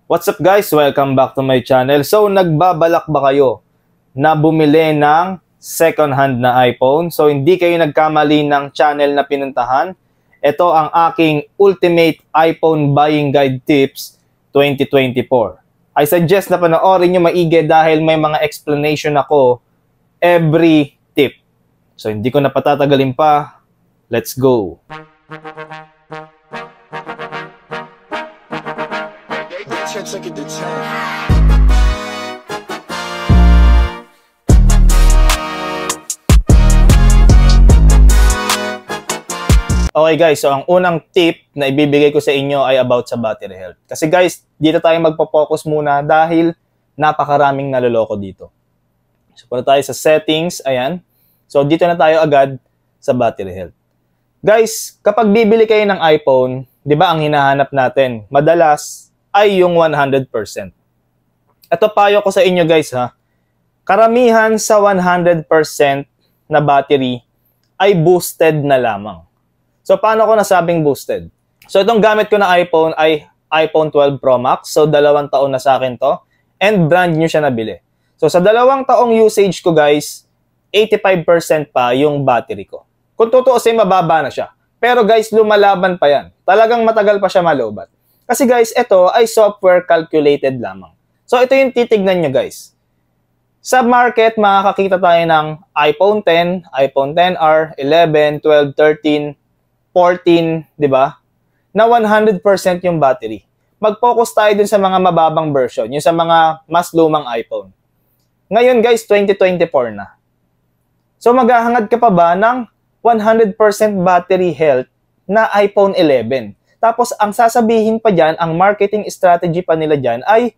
What's up guys? Welcome back to my channel. So nagbabalak ba kayo na bumili ng second hand na iPhone? So hindi kayo nagkamali ng channel na pinuntahan. Ito ang aking Ultimate iPhone Buying Guide Tips 2024. I suggest na panoorin nyo maigi dahil may mga explanation ako every tip. So hindi ko na patatagalin pa. Let's go! Okay guys, so ang unang tip na ibibigay ko sa inyo ay about sa battery health. Kasi guys, dito tayo magpo-focus muna dahil napakaraming naloloko dito. So punta tayo sa settings, ayan. So dito na tayo agad sa battery health. Guys, kapag bibili kayo ng iPhone, 'di ba ang hinahanap natin madalas ay yung 100%. Ito payo ko sa inyo guys ha. Karamihan sa 100% na battery ay boosted na lamang. So paano ko nasabing boosted? So itong gamit ko na iPhone ay iPhone 12 Pro Max. So 2 taon na sa akin to. And brand new siya nabili. So sa 2 taong usage ko guys, 85% pa yung battery ko. Kung tutuusin, mababa na siya. Pero guys, lumalaban pa yan. Talagang matagal pa siya malobat. Kasi guys, ito ay software calculated lamang. So ito yung titignan nyo guys. Sa market, makakakita tayo ng iPhone 10, iPhone XR, 11, 12, 13, 14, di ba? Na 100% yung battery. Mag-focus tayo dun sa mga mababang version, yung sa mga mas lumang iPhone. Ngayon guys, 2024 na. So maghahangad ka pa ba ng 100% battery health na iPhone 11? Tapos ang sasabihin pa dyan, ang marketing strategy pa nila dyan ay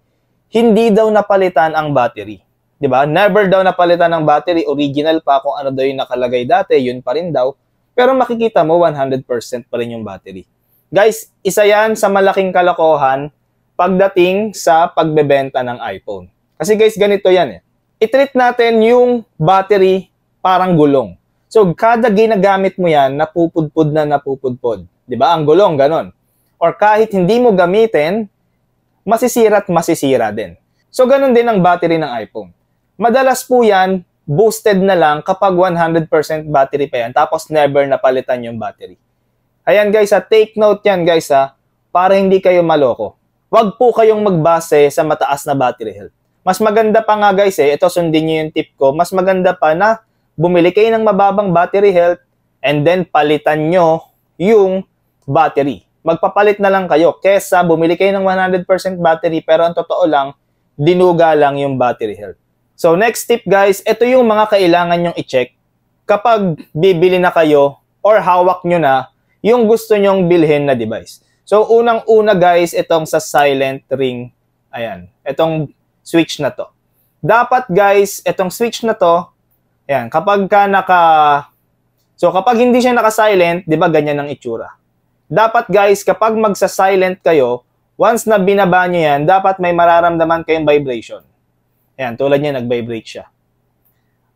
hindi daw napalitan ang battery. Diba? Never daw napalitan ang battery, original pa, kung ano daw yung nakalagay dati, yun pa rin daw. Pero makikita mo 100% pa rin yung battery. Guys, isa yan sa malaking kalokohan pagdating sa pagbebenta ng iPhone. Kasi guys, ganito yan eh. I-treat natin yung battery parang gulong. So, kada ginagamit mo yan, napupudpud na napupudpud. Diba? Ang gulong, ganon. Or kahit hindi mo gamitin, masisira at masisira din. So, ganun din ang battery ng iPhone. Madalas po yan, boosted na lang kapag 100% battery pa yan, tapos never napalitan yung battery. Ayan guys, take note yan guys para hindi kayo maloko. Huwag po kayong magbase sa mataas na battery health. Mas maganda pa nga guys ito sundin nyo yung tip ko, mas maganda pa na bumili kayo ng mababang battery health and then palitan nyo yung battery. Magpapalit na lang kayo kesa bumili kayo ng 100% battery pero ang totoo lang, dinuga lang yung battery health. So next tip guys, ito yung mga kailangan nyong i-check kapag bibili na kayo or hawak nyo na yung gusto nyong bilhin na device. So unang-una guys, itong sa silent ring, ayan, itong switch na to. Dapat guys, itong switch na to, ayan, kapag hindi siya naka-silent, di ba ganyan ang itsura. Dapat guys, kapag magsa-silent kayo, once na binaba nyo yan, dapat may mararamdaman kayong vibration. Ayan, tulad niya, nag-vibrate siya.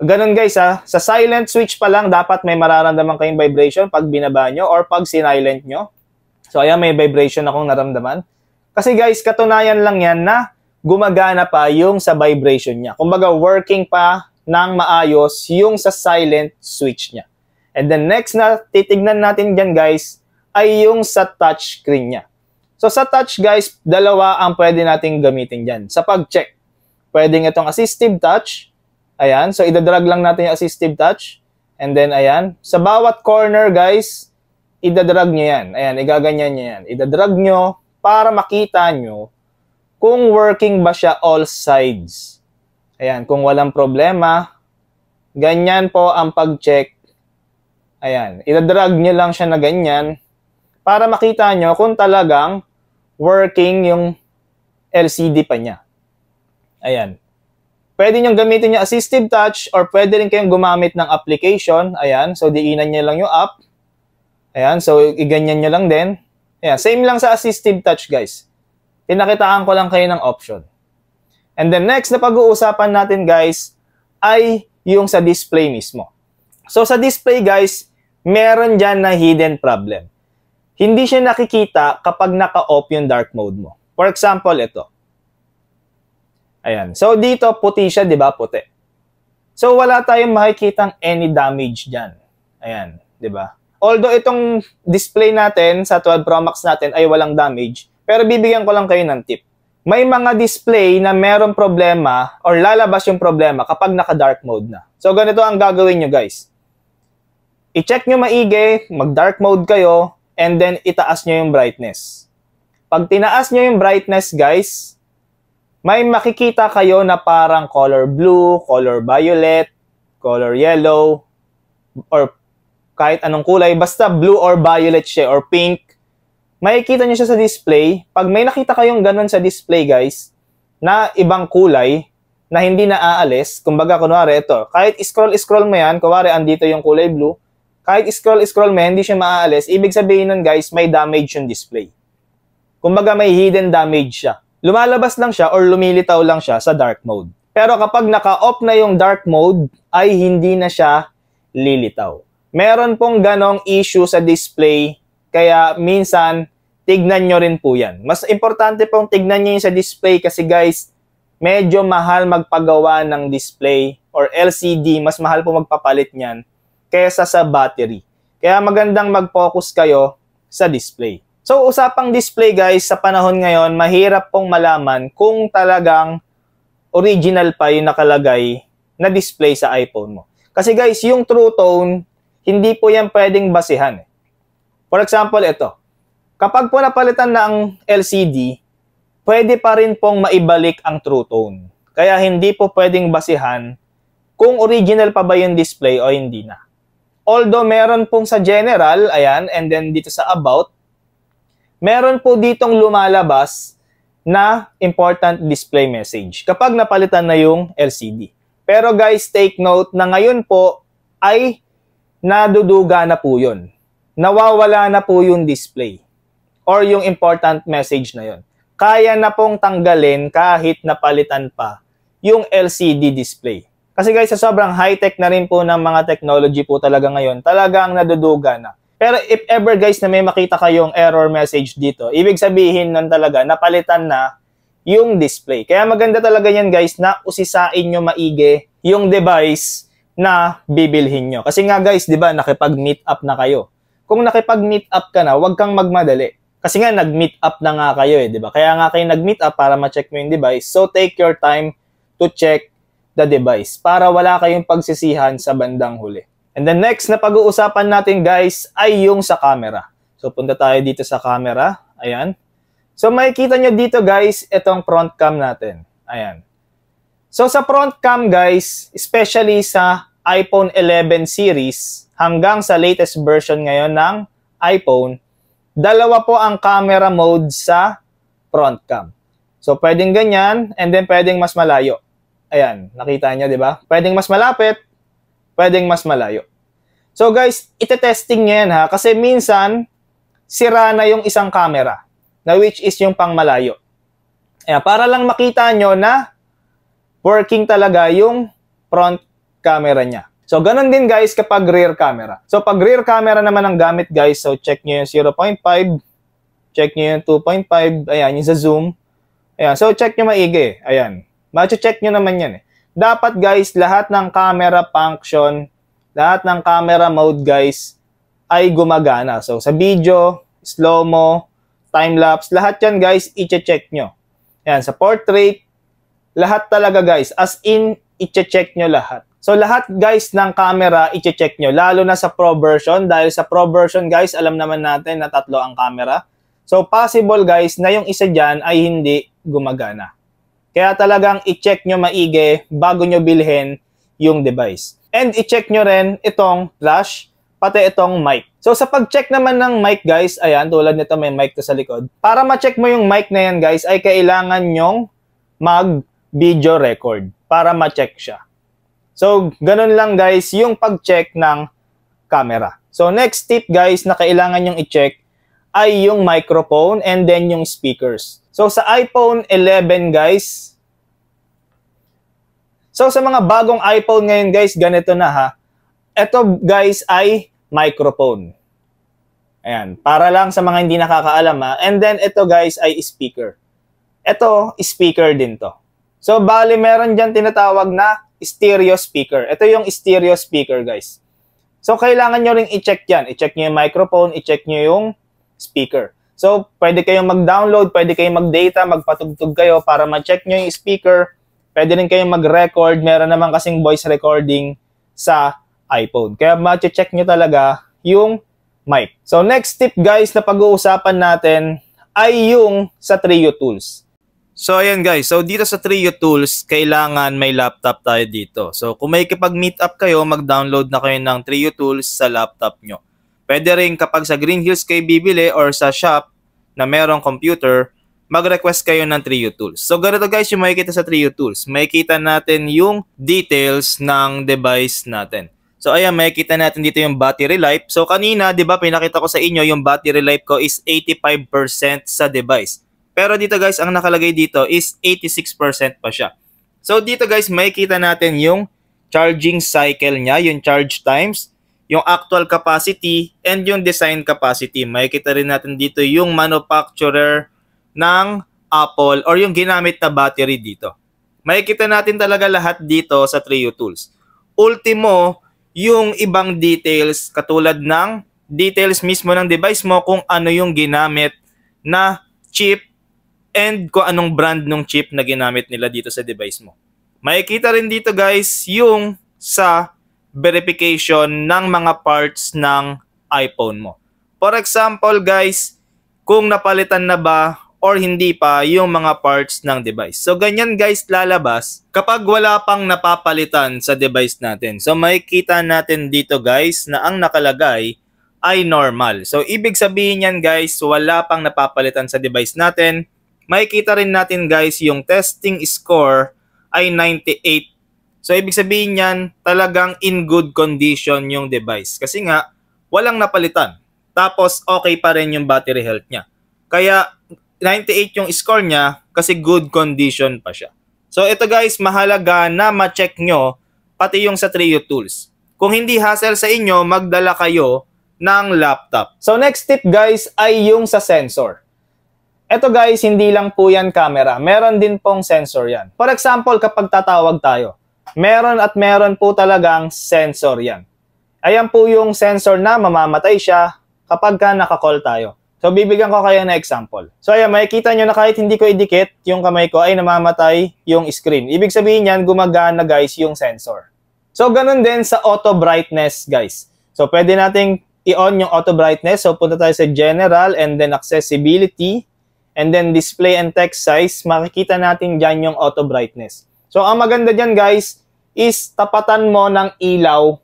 Ganun guys sa silent switch pa lang, dapat may mararamdaman kayong vibration pag binaba nyo or pag sinilent nyo. So ayan, may vibration akong naramdaman. Kasi guys, katunayan lang yan na gumagana pa yung sa vibration niya. Kumbaga, working pa ng maayos yung sa silent switch niya. And then next na titignan natin dyan guys, ay yung sa touch screen niya. So sa touch guys, dalawa ang pwede nating gamitin dyan. Sa pag-check, pwedeng itong assistive touch. Ayan, so idadrag lang natin yung assistive touch. And then ayan, sa bawat corner guys, idadrag nyo yan. Ayan, igaganyan nyo yan. Idadrag nyo para makita nyo kung working ba siya all sides. Ayan, kung walang problema, ganyan po ang pag-check. Ayan, idadrag nyo lang siya na ganyan para makita nyo kung talagang working yung LCD pa niya. Ayan. Pwede nyo gamitin yung assistive touch or pwede rin kayong gumamit ng application. Ayan, so diinan nyo lang yung app. Ayan, so iganyan nyo lang din. Ayan, same lang sa assistive touch guys. Pinakitaan ko lang kayo ng option. And then next na pag-uusapan natin guys ay yung sa display mismo. So sa display guys, meron dyan na hidden problem. Hindi siya nakikita kapag naka-off yung dark mode mo. For example, ito. Ayan. So, dito, puti siya, di ba? Puti. So, wala tayong makikitang any damage dyan. Ayan, di ba? Although, itong display natin sa 12 Pro Max natin ay walang damage, pero bibigyan ko lang kayo ng tip. May mga display na merong problema or lalabas yung problema kapag naka-dark mode na. So, ganito ang gagawin nyo, guys. I-check nyo maigi, mag-dark mode kayo, and then itaas nyo yung brightness. Pag tinaas nyo yung brightness, guys, may makikita kayo na parang color blue, color violet, color yellow, or kahit anong kulay. Basta blue or violet siya, or pink. Makikita nyo siya sa display. Pag may nakita kayong ganun sa display, guys, na ibang kulay, na hindi na aalis, kumbaga, kunwari, ito, kahit scroll mo yan, kunwari, andito yung kulay blue, kahit scroll mo, hindi siya maaalis, ibig sabihin nun, guys, may damage yung display. Kumbaga, may hidden damage siya. Lumalabas lang siya or lumilitaw lang siya sa dark mode. Pero kapag naka-off na yung dark mode, ay hindi na siya lilitaw. Meron pong ganong issue sa display, kaya minsan, tignan nyo rin po yan. Mas importante pong tignan nyo yung sa display kasi guys, medyo mahal magpagawa ng display or LCD, mas mahal po magpapalit niyan kaysa sa battery. Kaya magandang mag-focus kayo sa display. So, usapang display guys, sa panahon ngayon, mahirap pong malaman kung talagang original pa yung nakalagay na display sa iPhone mo. Kasi guys, yung True Tone, hindi po yan pwedeng basihan. For example, ito. Kapag po napalitan na ang LCD, pwede pa rin pong maibalik ang True Tone. Kaya hindi po pwedeng basihan kung original pa ba yung display o hindi na. Although meron pong sa general, ayan, and then dito sa about, meron po ditong lumalabas na important display message kapag napalitan na yung LCD. Pero guys, take note na ngayon po ay naduduga na po yun. Nawawala na po yung display or yung important message na yun. Kaya na pong tanggalin kahit napalitan pa yung LCD display. Kasi guys, sa sobrang high-tech na rin po ng mga technology po talaga ngayon, talagang naduduga na. Pero if ever guys na may makita kayong error message dito, ibig sabihin nun talaga napalitan na yung display. Kaya maganda talaga yan guys na usisain nyo maigi yung device na bibilhin nyo. Kasi nga guys, di ba, nakipag-meet up na kayo. Kung nakipag-meet up ka na, huwag kang magmadali. Kasi nga, nag-meet up na nga kayo di ba? Kaya nga kayo nag-meet up para ma-check mo yung device. So, take your time to check the device para wala kayong pagsisihan sa bandang huli. And the next na pag-uusapan natin guys ay yung sa camera. So punta tayo dito sa camera. Ayan. So makikita nyo dito guys, itong front cam natin. Ayan. So sa front cam guys, especially sa iPhone 11 series hanggang sa latest version ngayon ng iPhone, dalawa po ang camera mode sa front cam. So pwedeng ganyan and then pwedeng mas malayo. Ayan, nakita nyo, di ba? Pwedeng mas malapit, pwedeng mas malayo. So guys, ite-testing nyo yan ha. Kasi minsan, sira na yung isang camera. Na which is yung pang malayo. Ayan, para lang makita nyo na working talaga yung front camera niya. So ganun din guys kapag rear camera. So pag rear camera naman ang gamit guys, so check nyo yung 0.5, check nyo yung 2.5, ayan, yung sa zoom. Ayan, so check nyo maigi. Ayan. Ma-check nyo naman yan eh. Dapat guys, lahat ng camera function, lahat ng camera mode guys, ay gumagana. So sa video, slow-mo, time-lapse, lahat yan guys, i-check nyo. Yan, sa portrait, lahat talaga guys, as in, i-check nyo lahat. So lahat guys ng camera, i-check nyo, lalo na sa Pro version, dahil sa Pro version guys, alam naman natin na 3 ang camera. So possible guys, na yung isa dyan ay hindi gumagana. Kaya talagang i-check nyo maigi bago nyo bilhin yung device. And i-check nyo rin itong flash, pati itong mic. So sa pag-check naman ng mic guys, ayan, tulad nito may mic to sa likod. Para ma-check mo yung mic na yan guys, ay kailangan nyong mag-video record para ma-check siya. So ganun lang guys yung pag-check ng camera. So next tip guys na kailangan nyong i-check ay yung microphone and then yung speakers. So sa iPhone 11 guys, so sa mga bagong iPhone ngayon guys, ganito na ha. Ito guys ay microphone. Ayan, para lang sa mga hindi nakakaalam ha. And then ito guys ay speaker. Ito, speaker din to. So, bali, meron dyan tinatawag na stereo speaker. Ito yung stereo speaker, guys. So, kailangan nyo ring i-check yan. I-check nyo yung microphone, i-check nyo yung speaker. So, pwede kayong mag-download, pwede kayong mag-data, magpatugtog kayo para ma-check nyo yung speaker. Pwede rin kayong mag-record. Meron naman kasing voice recording sa iPhone. Kaya ma-check nyo talaga yung mic. So, next tip, guys, na pag-uusapan natin ay yung sa Trio Tools. So, ayan guys. So, dito sa Trio Tools, kailangan may laptop tayo dito. So, kung may kipag-meet up kayo, mag-download na kayo ng Trio Tools sa laptop nyo. Pwede rin kapag sa Green Hills kayo bibili or sa shop na merong computer, mag-request kayo ng Trio Tools. So, ganito guys yung makikita sa Trio Tools. Makikita natin yung details ng device natin. So, ayan, makikita natin dito yung battery life. So, kanina, di ba, pinakita ko sa inyo, yung battery life ko is 85% sa device. Pero dito guys, ang nakalagay dito is 86% pa siya. So dito guys, makikita natin yung charging cycle niya, yung charge times, yung actual capacity, and yung design capacity. Makikita rin natin dito yung manufacturer ng Apple or yung ginamit na battery dito. Makikita natin talaga lahat dito sa Trio Tools. Ultimo, yung ibang details katulad ng details mismo ng device mo kung ano yung ginamit na chip and kung anong brand ng chip na ginamit nila dito sa device mo. Makikita rin dito guys yung sa verification ng mga parts ng iPhone mo. For example guys, kung napalitan na ba or hindi pa yung mga parts ng device. So ganyan guys lalabas kapag wala pang napapalitan sa device natin. So makikita natin dito guys na ang nakalagay ay normal. So ibig sabihin yan guys, wala pang napapalitan sa device natin. Makikita rin natin guys yung testing score ay 98. So ibig sabihin yan talagang in good condition yung device. Kasi nga walang napalitan. Tapos okay pa rin yung battery health niya. Kaya 98 yung score niya kasi good condition pa siya. So ito guys, mahalaga na ma-check nyo pati yung sa Trio Tools. Kung hindi hassle sa inyo, magdala kayo ng laptop. So next tip guys ay yung sa sensor. Ito guys, hindi lang po yan camera. Meron din pong sensor yan. For example, kapag tatawag tayo, meron po talagang sensor yan. Ayan po yung sensor na mamamatay siya kapag ka nakakall tayo. So, bibigyan ko kayo na example. So, ayan, makikita nyo na kahit hindi ko idikit yung kamay ko ay namamatay yung screen. Ibig sabihin yan, gumagana guys yung sensor. So, ganun din sa auto brightness guys. So, pwede nating i-on yung auto brightness. So, punta tayo sa general and then accessibility. And then display and text size, makikita natin dyan yung auto brightness. So, ang maganda dyan guys, is tapatan mo ng ilaw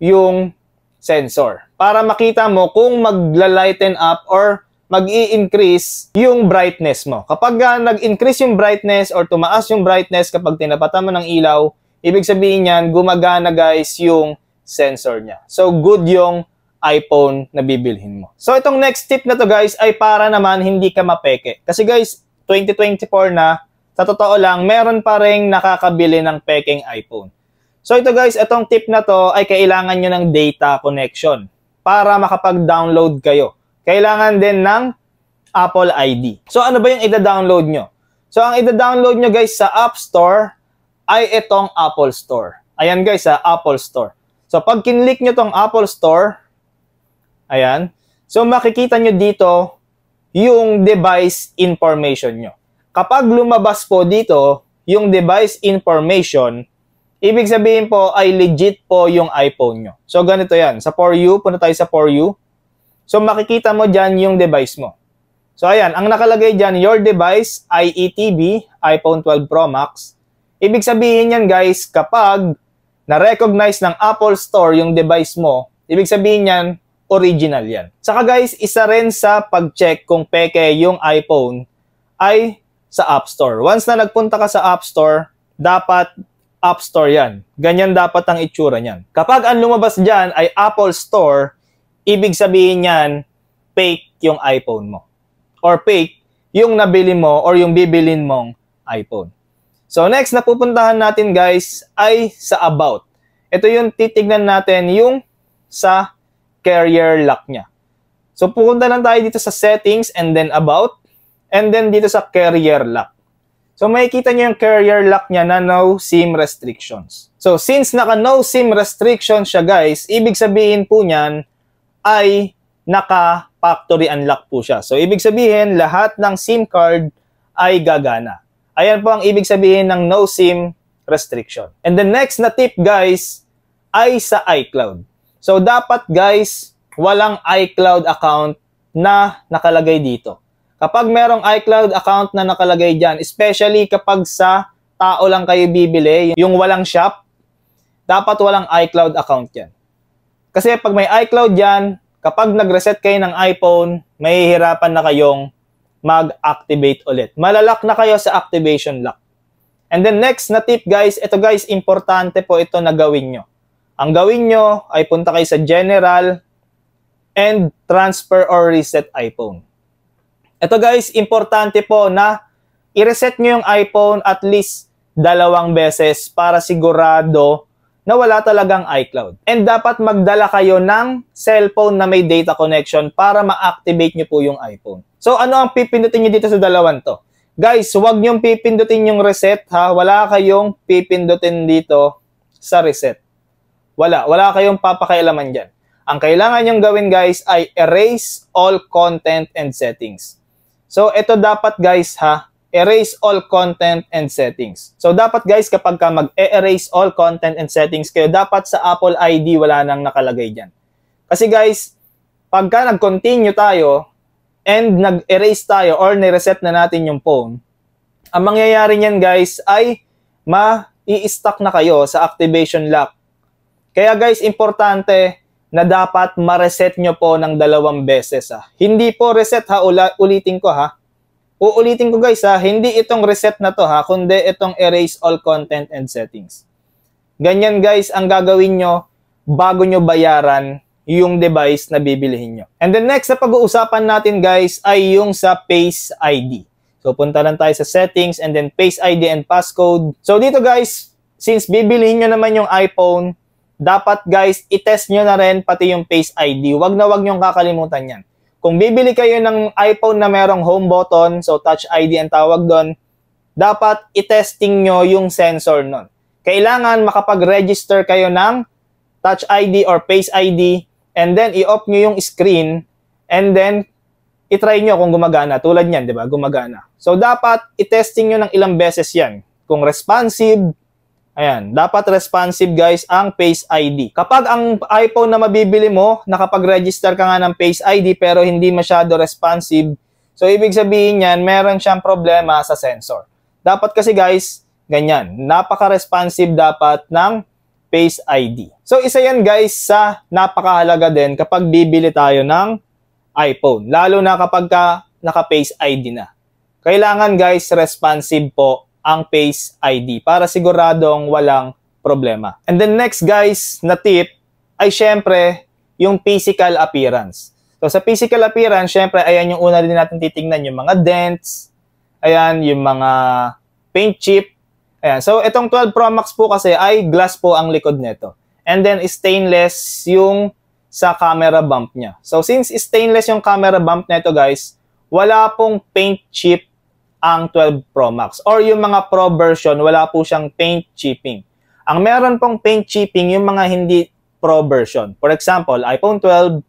yung sensor. Para makita mo kung magla-lighten up or mag-i-increase yung brightness mo. Kapag nag-increase yung brightness or tumaas yung brightness kapag tinapatan mo ng ilaw, ibig sabihin yan, gumagana guys yung sensor niya. So, good yung iPhone na bibilhin mo. So, itong next tip na to guys ay para naman hindi ka mapeke. Kasi guys, 2024 na, sa totoo lang, meron pa rin nakakabili ng peking iPhone. So, ito guys, itong tip na to ay kailangan nyo ng data connection para makapag-download kayo. Kailangan din ng Apple ID. So, ano ba yung ida-download nyo? So, ang ida-download nyo guys sa App Store ay itong Apple Store. Ayan guys, sa Apple Store. So, pag kinlik nyo tong Apple Store, ayan. So, makikita nyo dito yung device information nyo. Kapag lumabas po dito yung device information, ibig sabihin po ay legit po yung iPhone nyo. So, ganito yan. Sa For You, punta tayo sa For You. So, makikita mo dyan yung device mo. So, ayan. Ang nakalagay dyan, your device, IETB, iPhone 12 Pro Max. Ibig sabihin yan, guys, kapag na-recognize ng Apple Store yung device mo, ibig sabihin yan, original yan. Saka guys, isa rin sa pag-check kung peke yung iPhone ay sa App Store. Once na nagpunta ka sa App Store, dapat App Store yan. Ganyan dapat ang itsura niyan. Kapag ang lumabas dyan ay Apple Store, ibig sabihin yan, fake yung iPhone mo. Or fake yung nabili mo or yung bibilin mong iPhone. So next na pupuntahan natin guys ay sa About. Ito yung titignan natin yung sa carrier lock niya. So, pupunta lang tayo dito sa settings and then about and then dito sa carrier lock. So makikita nyo yung carrier lock niya na no SIM restrictions. So since naka no SIM restrictions siya guys, ibig sabihin po niyan ay naka factory unlock po siya. So ibig sabihin lahat ng SIM card ay gagana. Ayan po ang ibig sabihin ng no SIM restriction. And the next na tip guys ay sa iCloud. So dapat guys walang iCloud account na nakalagay dito. Kapag merong iCloud account na nakalagay dyan, especially kapag sa tao lang kayo bibili, yung walang shop, dapat walang iCloud account yan. Kasi pag may iCloud yan, kapag nag-reset kayo ng iPhone, mahihirapan na kayong mag-activate ulit. Malalock na kayo sa activation lock. And then next na tip guys, ito guys, importante po ito na gawin nyo. Ang gawin nyo ay punta kayo sa General and Transfer or Reset iPhone. Ito guys, importante po na i-reset nyo yung iPhone at least 2 beses para sigurado na wala talagang iCloud. And dapat magdala kayo ng cellphone na may data connection para ma-activate nyo po yung iPhone. So ano ang pipindutin nyo dito sa dalawang to? Guys, huwag nyo pipindutin yung reset ha. Wala kayong pipindutin dito sa reset. Wala kayong papakialaman dyan. Ang kailangan nyong gawin guys ay erase all content and settings. So, ito dapat guys ha, erase all content and settings. So, dapat guys kapag ka mag-erase all content and settings kayo, dapat sa Apple ID wala nang nakalagay dyan. Kasi guys, pagka nag-continue tayo and nag-erase tayo or ni-reset na natin yung phone, ang mangyayari niyan guys ay ma-i-stuck na kayo sa activation lock. Kaya guys, importante na dapat ma-reset nyo po ng 2 beses ha. Hindi po reset ha, ulitin ko ha. Uulitin ko guys ha, hindi itong reset na to ha, kundi itong erase all content and settings. Ganyan guys ang gagawin nyo bago nyo bayaran yung device na bibilihin nyo. And then next na pag-uusapan natin guys ay yung sa Face ID. So punta lang tayo sa settings and then Face ID and passcode. So dito guys, since bibilihin nyo naman yung iPhone, dapat guys, i-test nyo na rin pati yung Face ID. Wag na wag nyo kakalimutan yan. Kung bibili kayo ng iPhone na merong home button, so Touch ID ang tawag doon, dapat i-testing nyo yung sensor nun. Kailangan makapag-register kayo ng Touch ID or Face ID and then i-off nyo yung screen and then i-try nyo kung gumagana. Tulad yan, di ba? Gumagana. So dapat i-testing nyo ng ilang beses yan. Kung responsive, ayan, dapat responsive guys ang Face ID. Kapag ang iPhone na mabibili mo, nakapag-register ka nga ng Face ID pero hindi masyado responsive, so ibig sabihin yan, meron siyang problema sa sensor. Dapat kasi guys, ganyan, napaka-responsive dapat ng Face ID. So isa yan guys sa napakahalaga din kapag bibili tayo ng iPhone, lalo na kapag naka-Face ID na. Kailangan guys, responsive po ang Face ID para siguradong walang problema. And then next guys na tip ay syempre yung physical appearance. So sa physical appearance, syempre ayan yung una din natin titingnan, yung mga dents, ayan yung mga paint chip. Ayan. So itong 12 Pro Max po kasi ay glass po ang likod nito. And then stainless yung sa camera bump niya. So since stainless yung camera bump nito guys, wala pong paint chip ang 12 Pro Max. Or yung mga Pro version, wala po siyang paint chipping. Ang meron pong paint chipping, yung mga hindi Pro version. For example, iPhone 12,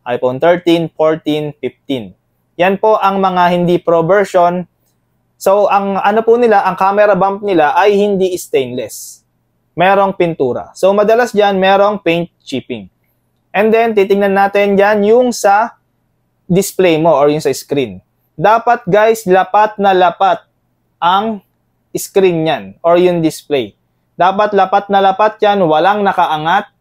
iPhone 13, 14, 15. Yan po ang mga hindi Pro version. So, ang ano po nila, ang camera bump nila ay hindi stainless. Merong pintura. So, madalas dyan, merong paint chipping. And then, titingnan natin dyan yung sa display mo or yung sa screen. Dapat guys, lapat na lapat ang screen niyan or yung display. Dapat lapat na lapat yan, walang nakaangat,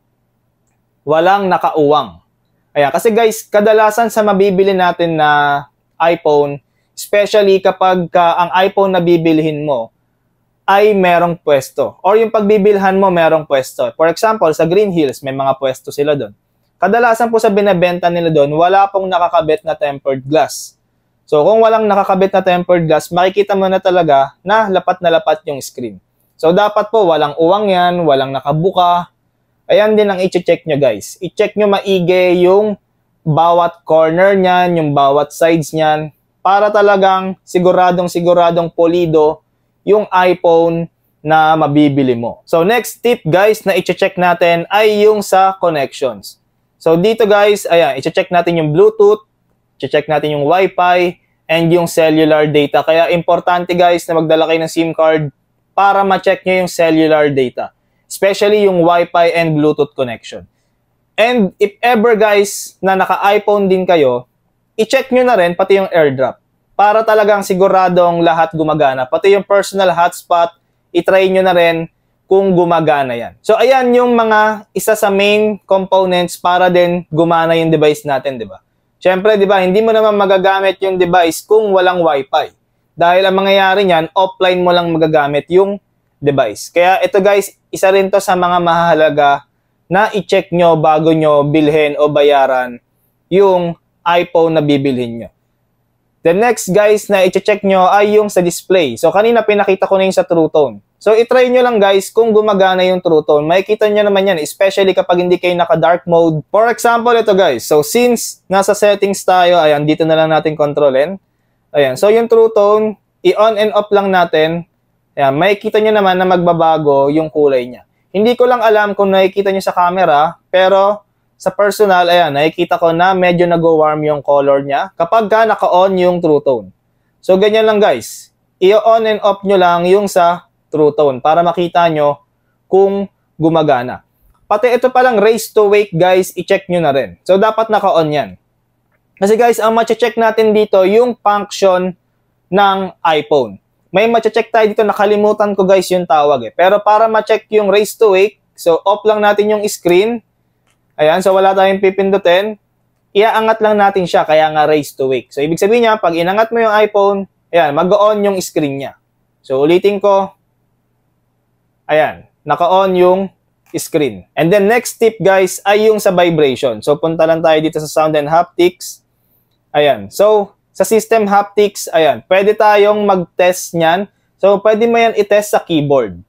walang nakauwang. Ayan, kasi guys, kadalasan sa mabibili natin na iPhone, especially kapag ang iPhone na bibilihin mo ay merong pwesto. Or yung pagbibilhan mo merong pwesto. For example, sa Green Hills, may mga pwesto sila doon. Kadalasan po sa binebenta nila doon, wala pong nakakabit na tempered glass. So, kung walang nakakabit na tempered glass, makikita mo na talaga na lapat yung screen. So, dapat po walang uwang yan, walang nakabuka. Ayan din ang i-check nyo guys. I-check nyo maigi yung bawat corner niyan, yung bawat sides niyan, para talagang siguradong pulido yung iPhone na mabibili mo. So next tip guys na i-check natin ay yung sa connections. So dito guys, ayan, i-check natin yung Bluetooth, i-check natin yung Wi-Fi, and yung cellular data. Kaya importante guys na magdala kayo ng SIM card para ma-check nyo yung cellular data. Especially yung Wi-Fi and Bluetooth connection. And if ever guys na naka-iPhone din kayo, i-check nyo na rin pati yung AirDrop. Para talagang siguradong lahat gumagana. Pati yung personal hotspot, i-try nyo na rin kung gumagana yan. So ayan yung mga isa sa main components para din gumana yung device natin, di ba? Siyempre, di ba, hindi mo naman magagamit yung device kung walang Wi-Fi. Dahil ang mangyayari niyan, offline mo lang magagamit yung device. Kaya ito guys, isa rin to sa mga mahalaga na i-check nyo bago nyo bilhin o bayaran yung iPhone na bibilhin nyo. The next guys na i-check nyo ay yung sa display. So kanina pinakita ko na yung sa True Tone. So i-try nyo lang guys kung gumagana yung True Tone. Makikita nyo naman yan, especially kapag hindi kayo naka-dark mode. For example, ito guys. So since nasa settings tayo, ayan, dito na lang natin kontrolin. Ayan, so yung True Tone, i-on and off lang natin. Ayan, makikita nyo naman na magbabago yung kulay niya. Hindi ko lang alam kung nakikita nyo sa camera, pero sa personal, ayan, nakikita ko na medyo nag-warm yung color niya kapag ka naka-on yung True Tone. So, ganyan lang guys. I-on and off nyo lang yung sa True Tone para makita nyo kung gumagana. Pati ito palang raise to wake guys, i-check nyo na rin. So, dapat naka-on yan. Kasi guys, ang ma-check natin dito yung function ng iPhone. May ma-check tayo dito, nakalimutan ko guys yung tawag eh. Pero para ma-check yung raise to wake, so off lang natin yung screen. Ayan, so wala tayong pipindutin. Iaangat lang natin siya, kaya nga raise to wake. So ibig sabihin niya, pag inangat mo yung iPhone, ayan, mag-on yung screen niya. So ulitin ko, ayan, naka-on yung screen. And then next tip guys ay yung sa vibration. So punta lang tayo dito sa sound and haptics. Ayan, so sa system haptics, ayan, pwede tayong mag-test niyan. So, pwede mo yan i-test sa keyboard.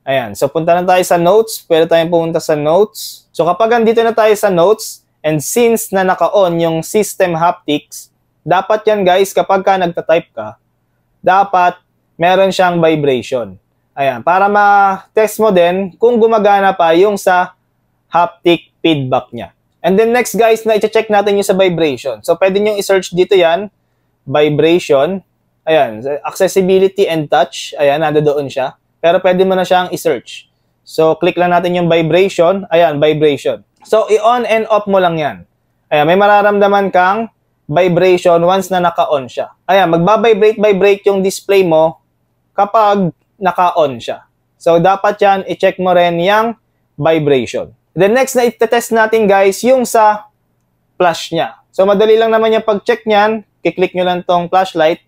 Ayan, so punta na tayo sa notes. Pwede tayong pumunta sa notes. So, kapag andito na tayo sa notes, and since na naka-on yung system haptics, dapat yan guys, kapag ka nagta-type ka, dapat meron siyang vibration. Ayan, para ma-test mo din kung gumagana pa yung sa haptic feedback niya. And then next guys, na i-check natin yung sa vibration. So pwede nyo i-search dito yan, vibration. Ayan, accessibility and touch. Ayan, nandoon siya. Pero pwede mo na siyang i-search. So click lang natin yung vibration. Ayan, vibration. So i-on and off mo lang yan. Ayan, may mararamdaman kang vibration once na naka-on siya. Ayan, magbabibrate yung display mo kapag naka-on siya. So dapat yan, i-check mo rin yung vibration. The next na i-test natin guys, yung sa flash niya. So madali lang naman yung pag-check niyan. Kiklik nyo lang tong flashlight.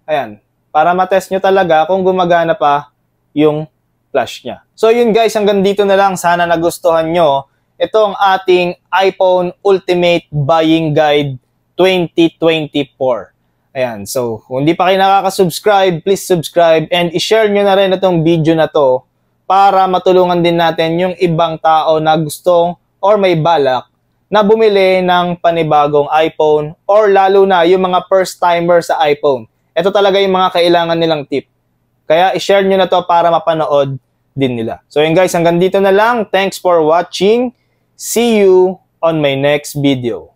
Ayan. Para matest nyo talaga kung gumagana pa yung flash niya. So yun guys, hanggang dito na lang. Sana nagustuhan nyo itong ating iPhone Ultimate Buying Guide 2024. Ayan. So kung hindi pa kayo nakaka-subscribe, please subscribe and i-share nyo na rin itong video na to para matulungan din natin yung ibang tao na gustong or may balak na bumili ng panibagong iPhone or lalo na yung mga first timer sa iPhone. Ito talaga yung mga kailangan nilang tip. Kaya i-share nyo na to para mapanood din nila. So yun guys, hanggang dito na lang. Thanks for watching. See you on my next video.